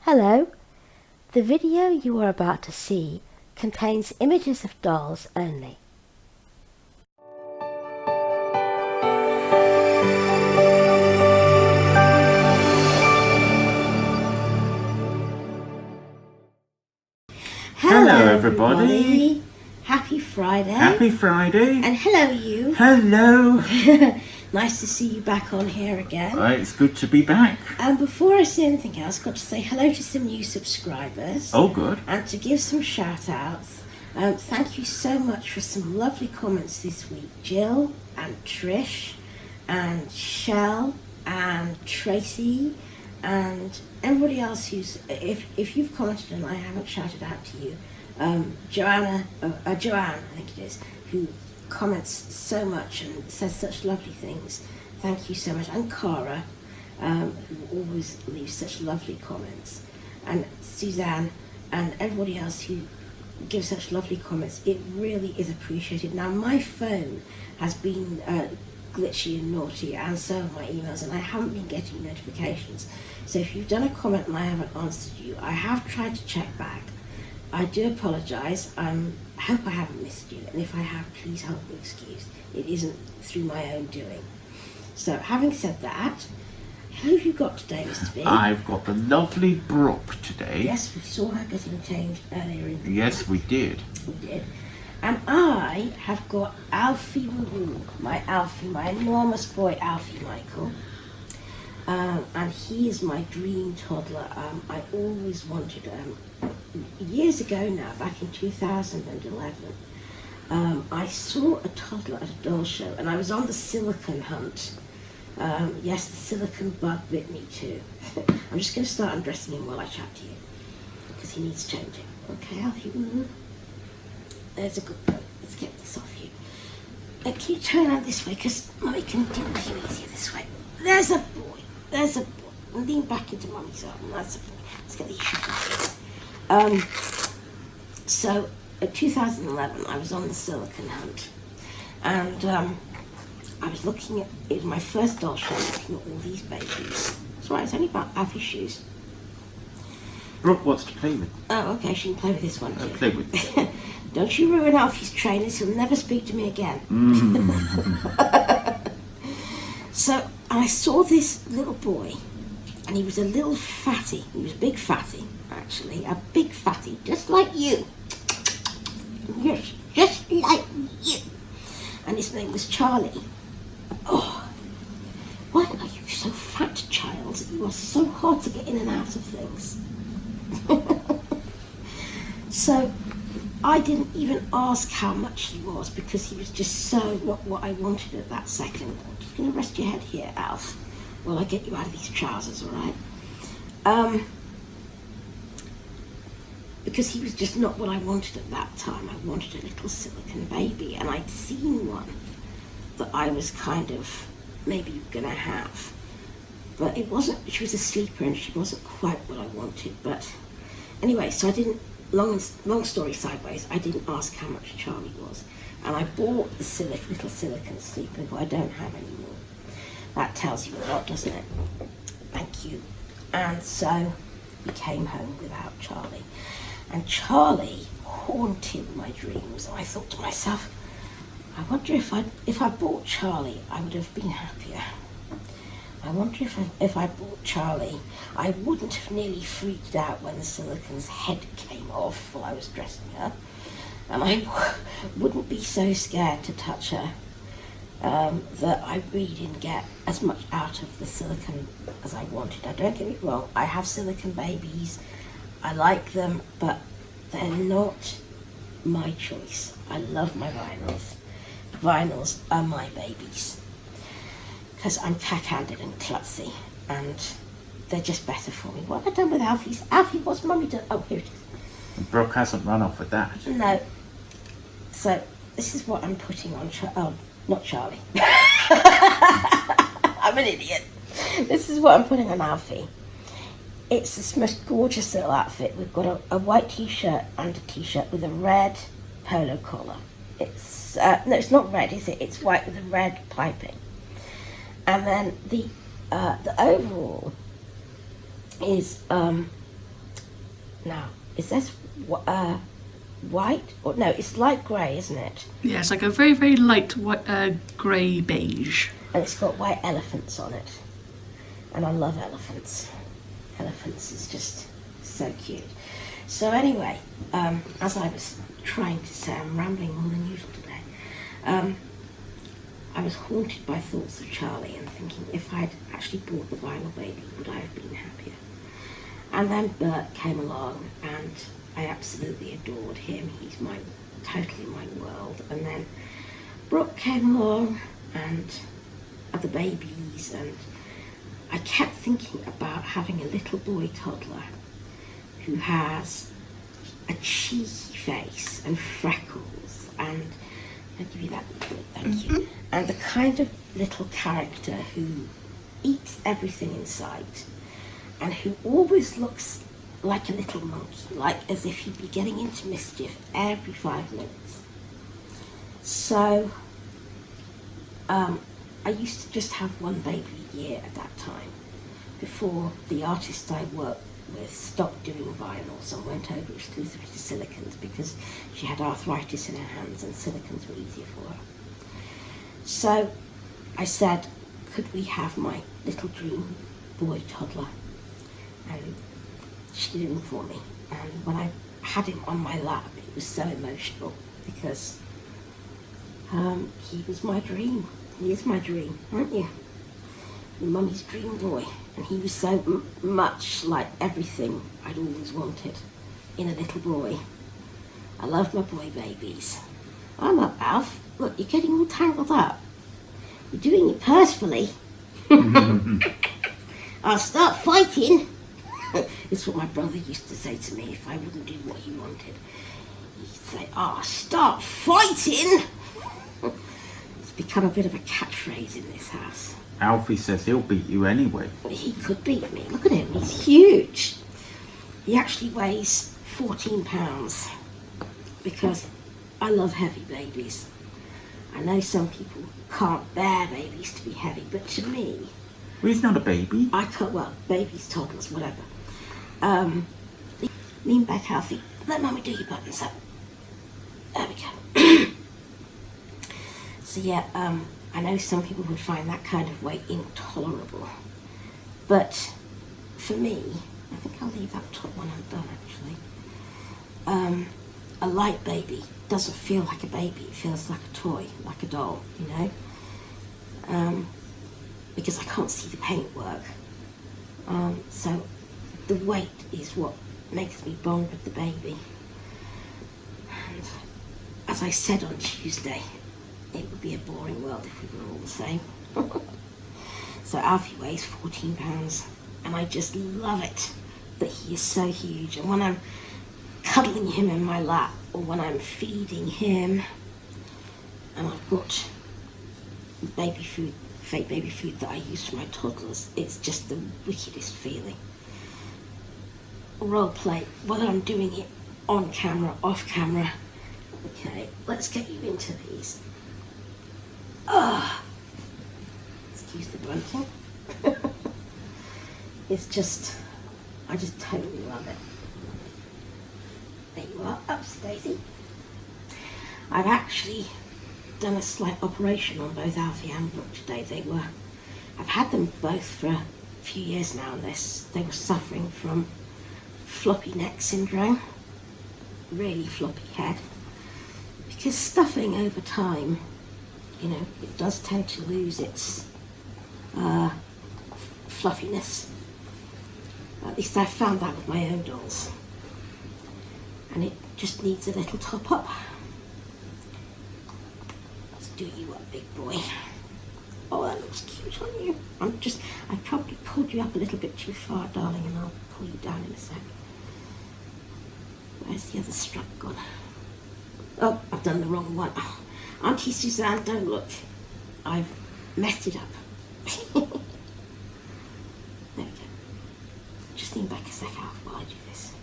Hello. The video you are about to see contains images of dolls only. Hello everybody. Happy Friday. Happy Friday. And hello you. Hello. Nice to see you back on here again. It's good to be back. And before I say anything else, I've got to say hello to some new subscribers. Oh, good. And to give some shout outs. Thank you so much for some lovely comments this week. Jill and Trish and Shell and Tracy and everybody else who's, if you've commented and I haven't shouted out to you, Joanne, I think it is, who comments so much and says such lovely things. Thank you so much. And Cara, who always leaves such lovely comments. And Suzanne and everybody else who gives such lovely comments. It really is appreciated. Now, my phone has been glitchy and naughty, and so have my emails, and I haven't been getting notifications. So if you've done a comment and I haven't answered you, I have tried to check back. I do apologise. I hope I haven't missed you, and if I have, please help me excuse. It isn't through my own doing. So having said that, who have you got today, Mr. B? I've got the lovely Brooke today. Yes, we saw her getting changed earlier in the Yes, we did. We did. And I have got Alfie, my Alfie, my enormous boy Alfie Michael. And he is my dream toddler. I always wanted, years ago now, back in 2011, I saw a toddler at a doll show, and I was on the silicone hunt. Yes, the silicone bug bit me too. I'm just going to start undressing him while I chat to you, because he needs changing. Okay, Alfie, there's a good boy. Let's get this off you. Can you turn around this way, because Mummy can deal with you easier this way. There's a boy. There's a boy. And lean back into Mummy's arm. That's a boy. Let's get these shoes off. So, in 2011, I was on the silicone hunt, and I was looking at, it was my first doll show, looking at all these babies. That's right, it's only about Alfie's shoes. Brooke wants to play with. Oh, okay, she can play with this one too. Play with it. Don't you ruin Alfie's trainers, he'll never speak to me again. So, I saw this little boy, and he was a little fatty. He was a big fatty, actually. A big fatty, just like you. Yes, just like you. And his name was Charlie. Oh, why are you so fat, child? You are so hard to get in and out of things. So, I didn't even ask how much he was, because he was just so not what I wanted at that second. I'm just going to rest your head here, Alf, while I get you out of these trousers, all right? Because he was just not what I wanted at that time. I wanted a little silicone baby, and I'd seen one that I was kind of maybe going to have. But it wasn't, she was a sleeper, and she wasn't quite what I wanted. But anyway, so I didn't, long story sideways, I didn't ask how much Charlie was. And I bought the little silicone sleeper, who I don't have anymore. That tells you a lot, doesn't it? Thank you. And so we came home without Charlie. And Charlie haunted my dreams. And I thought to myself, I wonder if I bought Charlie, I would have been happier. I wonder if I bought Charlie, I wouldn't have nearly freaked out when the silicone's head came off while I was dressing her. And I wouldn't be so scared to touch her that I really didn't get as much out of the silicone as I wanted. Now, don't get me wrong, I have silicone babies. I like them, but they're not my choice. I love my vinyls. Vinyls are my babies, because I'm cack-handed and klutzy, and they're just better for me. What have I done with Alfie's? Alfie, what's Mummy done? Oh, here it is. Brooke hasn't run off with that. No. So, this is what I'm putting on not Charlie. I'm an idiot. This is what I'm putting on Alfie. It's this most gorgeous little outfit. We've got a white t-shirt and a t-shirt with a red polo collar. It's, no, it's not red, is it? It's white with a red piping. And then the overall is Now, is this white? Or no, it's light grey, isn't it? Yeah, it's like a very, very light grey beige. And it's got white elephants on it. And I love elephants. Elephants is just so cute. So anyway, as I was trying to say, I'm rambling more than usual today. I was haunted by thoughts of Charlie and thinking, if I'd actually bought the vinyl baby, would I have been happier? And then Bert came along, and I absolutely adored him. He's totally my world. And then Brooke came along, and other babies, and I kept thinking about having a little boy toddler who has a cheeky face and freckles, and I'll give you that, thank you. And the kind of little character who eats everything in sight, and who always looks like a little monkey, like as if he'd be getting into mischief every 5 minutes. So, I used to just have one baby a year at that time, before the artist I worked with stopped doing vinyls and went over exclusively to silicons because she had arthritis in her hands and silicons were easier for her. So I said, could we have my little dream boy toddler? And she did him for me. And when I had him on my lap, it was so emotional because he was my dream. He is my dream, aren't you? Your mummy's dream boy. And he was so much like everything I'd always wanted in a little boy. I love my boy babies. I'm up, Alf. Look, you're getting all tangled up. You're doing it purposefully. I'll start fighting. It's what my brother used to say to me if I wouldn't do what he wanted. He'd say, I'll start fighting. It's become a bit of a catchphrase in this house. Alfie says he'll beat you anyway. He could beat me. Look at him. He's huge. He actually weighs 14 pounds because I love heavy babies. I know some people can't bear babies to be heavy, but to me... Well, he's not a baby. I can't, well, babies, toddlers, whatever. Lean back, Alfie. Let Mummy do your buttons up. There we go. So yeah, I know some people would find that kind of weight intolerable, but for me, I think I'll leave that top one undone actually. A light baby doesn't feel like a baby, it feels like a toy, like a doll, you know, because I can't see the paintwork. So the weight is what makes me bond with the baby. And as I said on Tuesday, it would be a boring world if we were all the same. So Alfie weighs 14 pounds, and I just love it that he is so huge. And when I'm cuddling him in my lap, or when I'm feeding him, and I've got baby food, fake baby food that I use for my toddlers, it's just the wickedest feeling. Roleplay, whether I'm doing it on camera, off camera. Okay, let's get you into these. Excuse the grunting. It's just, I just totally love it. There you are, ups Daisy. I've actually done a slight operation on both Alfie and Brooke today. I've had them both for a few years now, and they were suffering from floppy neck syndrome, really floppy head, because stuffing over time, you know, it does tend to lose its fluffiness. At least I've found that with my own dolls. And it just needs a little top up. Let's do you up, big boy. Oh, that looks cute on you. I've probably pulled you up a little bit too far, darling, and I'll pull you down in a sec. Where's the other strap gone? Oh, I've done the wrong one. Oh, Auntie Suzanne, don't look. I've messed it up. There we go. Just lean back a sec, Alf, while I do this.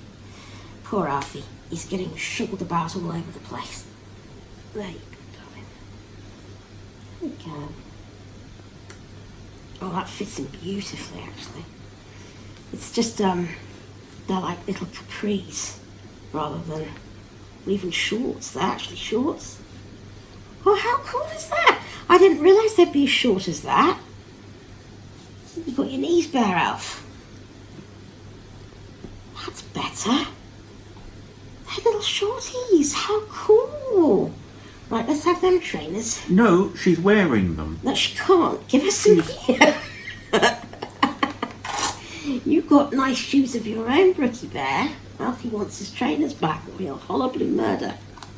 Poor Alfie. He's getting shuffled about all over the place. There you go, darling. There we go. Oh, that fits him beautifully, actually. It's just, they're like little capris rather than even shorts. They're actually shorts. Oh, how cool is that? I didn't realise they'd be as short as that. You've got your knees bare, Alf. That's better. They're little shorties. How cool. Right, let's have them trainers. No, she's wearing them. No, she can't. Give us some here. You've got nice shoes of your own, Brookie Bear. Alfie wants his trainers back, or he'll horribly murder.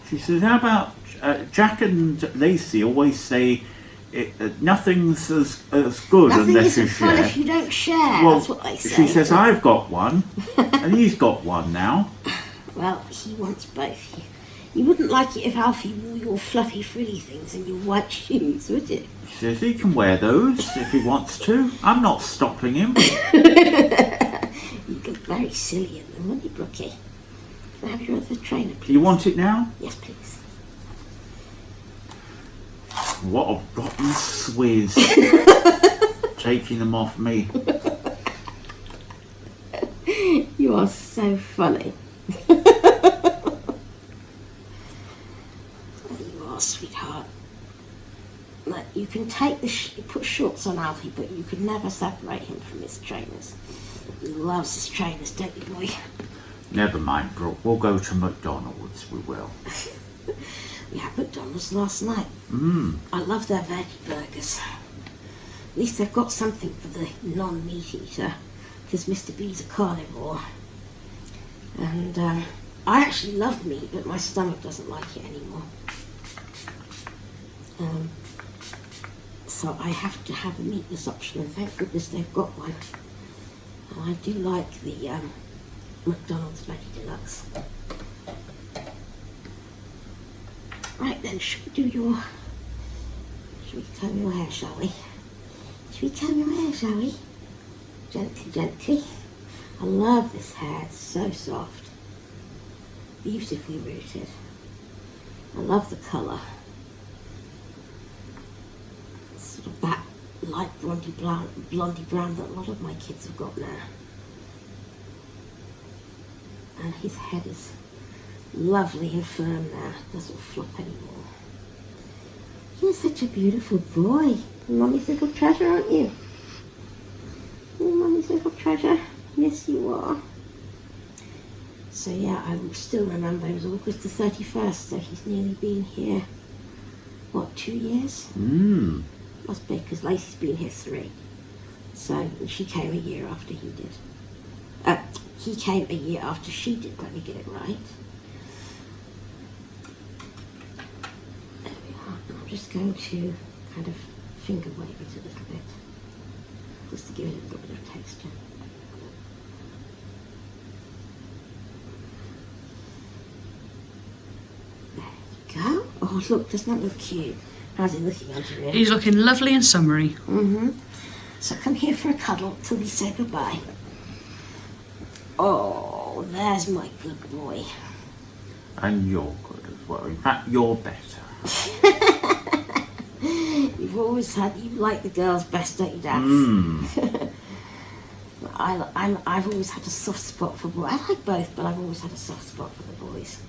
She says, how about Jack and Lacey always say nothing's as good Nothing unless you isn't fun share. if you don't share. Well, That's what they say. she says, I've got one, and he's got one now. Well, he wants both. You wouldn't like it if Alfie wore your fluffy frilly things and your white shoes, would you? She says he can wear those if he wants to. I'm not stopping him. You look very silly in them, wouldn't you, Brookie? Can I have your other trainer, please? You want it now? Yes, please. What a rotten swizz. Taking them off me. You are so funny. You are, sweetheart. Look, you can take put shorts on Alfie, but you could never separate him from his trainers. He loves his trainers, don't you, boy? Never mind, Brooke. We'll go to McDonald's. We will. We had McDonald's last night. I love their veggie burgers. At least they've got something for the non-meat eater, because Mr. B's a carnivore. And I actually love meat, but my stomach doesn't like it anymore. So I have to have a meatless option, and thank goodness they've got one. And I do like the McDonald's Veggie Deluxe. Right then, should we comb your hair, shall we? Should we comb your hair, shall we? Gently, gently. I love this hair, it's so soft. Beautifully rooted. I love the colour. It's sort of that light blondie brown that a lot of my kids have got now. And his head is lovely and firm now, doesn't flop anymore. You're such a beautiful boy. Mummy's little treasure, aren't you? You're Mummy's little treasure. Yes, you are. So yeah, I still remember it was August the 31st, so he's nearly been here, what, 2 years? Must be, because Lacey's been here 3. So she came a year after he did. He came a year after she did, let me get it right. There we are. I'm just going to kind of finger wave it a little bit, just to give it a little bit of texture. There you go. Oh look, doesn't that look cute? How's he looking under here? He's looking lovely and summery. So come here for a cuddle till we say goodbye. Oh, there's my good boy. And you're good as well. In fact, you're better. You've always you like the girls best, don't you, Dad? I've always had a soft spot for boys. I like both, but I've always had a soft spot for the boys.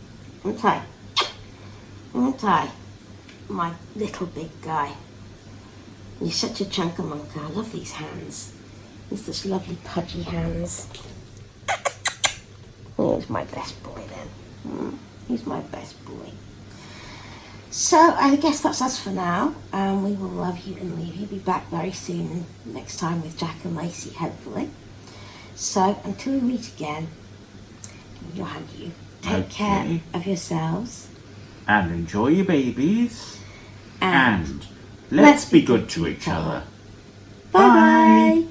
Won't I? My little big guy. You're such a chunker-munker. I love these hands. He's such lovely pudgy hands. He's my best boy then. He's my best boy. So I guess that's us for now. We will love you and leave you. Be back very soon next time with Jack and Lacey, hopefully. So until we meet again, your hand you. Take care of yourselves. And enjoy your babies. And let's be good to each other. Bye-bye.